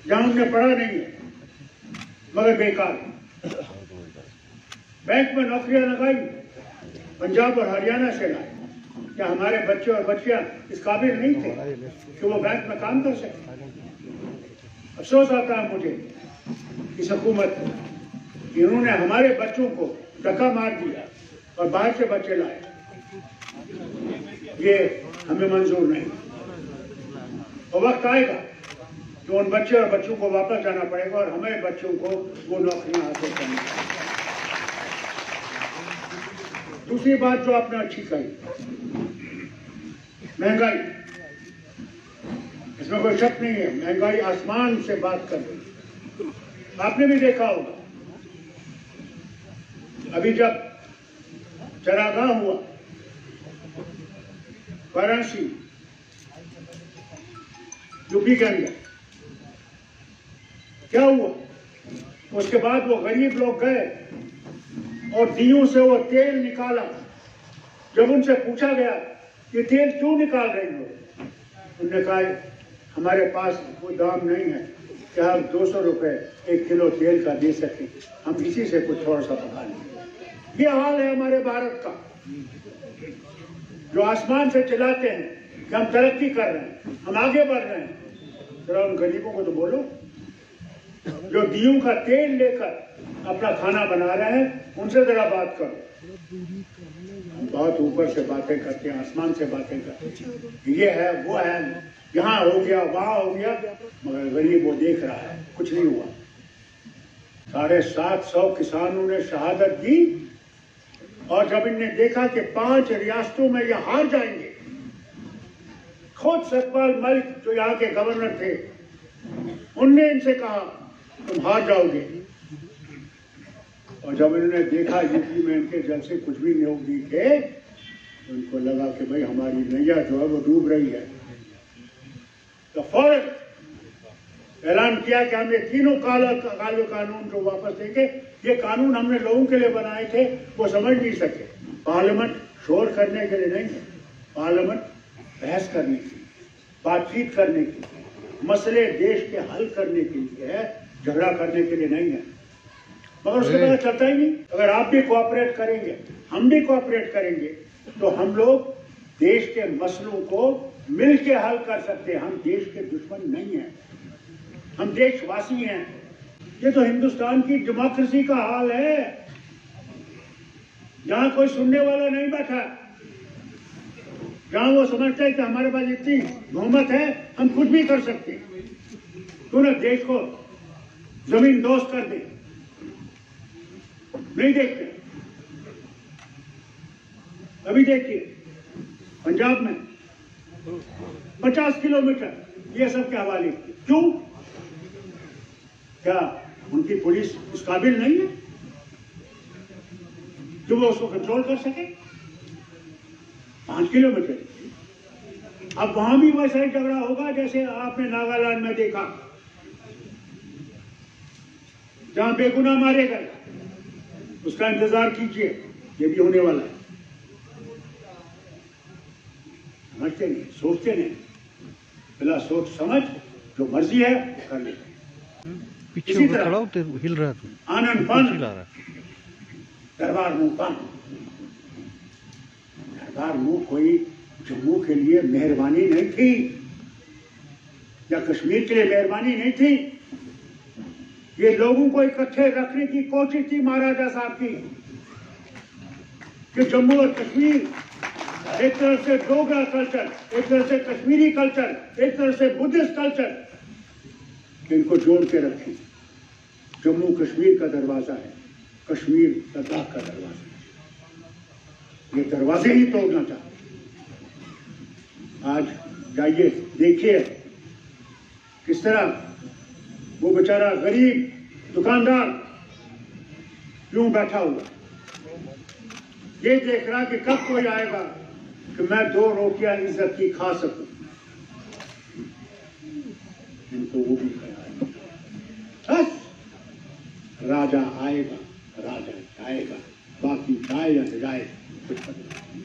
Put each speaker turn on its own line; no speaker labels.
जहां हमने पढ़ा नहीं है मगर बेकार। बैंक में नौकरियां लगाई, पंजाब और हरियाणा से लाए। क्या हमारे बच्चे और बच्चियां इस काबिल नहीं थे कि वो बैंक में काम कर सके? अफसोस आता है मुझे इस हुकूमत को कि उन्होंने हमारे बच्चों को धक्का मार दिया और बाहर से बच्चे लाए। ये हमें मंजूर नहीं। और वक्त आएगा तो उन बच्चे और बच्चों को वापस जाना पड़ेगा और हमें बच्चों को वो नौकरियां हासिल करनी पड़ेगी। दूसरी बात जो आपने अच्छी कही, महंगाई, इसमें कोई शक नहीं है। महंगाई आसमान से बात कर रही है। आपने भी देखा होगा अभी जब चरागाह हुआ वाराणसी यूपी के अंदर, क्या हुआ? उसके बाद वो गरीब लोग गए और दीयों से वो तेल निकाला। जब उनसे पूछा गया कि तेल क्यों निकाल रहे हो, उन्होंने कहा हमारे पास वो दाम नहीं है कि हम 200 रुपए 1 किलो तेल का दे सकें, हम इसी से कुछ थोड़ा सा पका लें। ये हाल है हमारे भारत का, जो आसमान से चिल्लाते हैं कि हम तरक्की कर रहे हैं, हम आगे बढ़ रहे हैं। जरा उन गरीबों को तो बोलो जो दीयों का तेल लेकर अपना खाना बना रहे हैं, उनसे जरा बात करो। बहुत ऊपर से बातें करते हैं, आसमान से बातें करते हैं, ये है वो है, यहाँ हो गया वहां हो गया, मगर गरीब वो देख रहा है कुछ नहीं हुआ। 750 किसानों ने शहादत दी और जब इनने देखा कि 5 रियासतों में ये हार जाएंगे, खुद सतपाल मलिक जो यहाँ के गवर्नर थे, उनने इनसे कहा तुम हार जाओगे। और जब इन्होंने देखा यूपी में इनके जल से कुछ भी नहीं दिखे, तो उनको लगा कि भाई हमारी नैया जो है वो डूब रही है। तो फौरन ऐलान किया कि हम ये तीनों काले कानून जो वापस देंगे। ये कानून हमने लोगों के लिए बनाए थे, वो समझ नहीं सके। पार्लियामेंट शोर करने के लिए नहीं है, पार्लियामेंट बहस करने की, बातचीत करने की, मसले देश के हल करने के लिए है, झगड़ा करने के लिए नहीं है। मगर उसके बाद चलता ही नहीं। अगर आप भी कोऑपरेट करेंगे, हम भी कोऑपरेट करेंगे, तो हम लोग देश के मसलों को मिल के हल कर सकते हैं। हम देश के दुश्मन नहीं हैं, हम देशवासी हैं। ये तो हिंदुस्तान की डेमोक्रेसी का हाल है, जहां कोई सुनने वाला नहीं बैठा, जहां वो समझते हैं कि हमारे पास इतनी बहुमत है, हम कुछ भी कर सकते हैं। क्यों ना देश को जमीन दोस्त कर दे। नहीं देखते। अभी देखिए पंजाब में 50 किलोमीटर ये सब के हवाले। क्यों? क्या उनकी पुलिस उस काबिल नहीं है जो वो उसको कंट्रोल कर सके? 5 किलोमीटर। अब वहां भी वैसा ही झगड़ा होगा जैसे आपने नागालैंड में देखा, जहां बेगुनाह मारे गए। उसका इंतजार कीजिए, ये भी होने वाला है। समझते नहीं, सोचते नहीं, बिना सोच समझ जो मर्जी है वो कर लेते हैं। इसी तरह
हिल रहा था,
आनंद बन, दरबार मुंह बंद। दरबार मुंह कोई जम्मू के लिए मेहरबानी नहीं थी या कश्मीर के लिए मेहरबानी नहीं थी। ये लोगों को इकट्ठे रखने की कोशिश थी महाराजा साहब की कि जम्मू और कश्मीर एक तरफ से डोगरा कल्चर, एक तरफ से कश्मीरी कल्चर, एक तरफ से बुद्धिस्ट कल्चर, इनको जोड़ के रखें। जम्मू कश्मीर का दरवाजा है, कश्मीर लद्दाख का दरवाजा है। ये दरवाजे ही तोड़ना चाहते। आज जाइए देखिए किस तरह वो बेचारा गरीब दुकानदार क्यों बैठा हुआ, ये देख रहा कि कब कोई आएगा कि मैं 2 रोटियां इज्जत की खा सकूं। इनको वो भी ख्याल, बस राजा आएगा, राजा जाएगा, बाकी जाए या न जाए कुछ पता नहीं।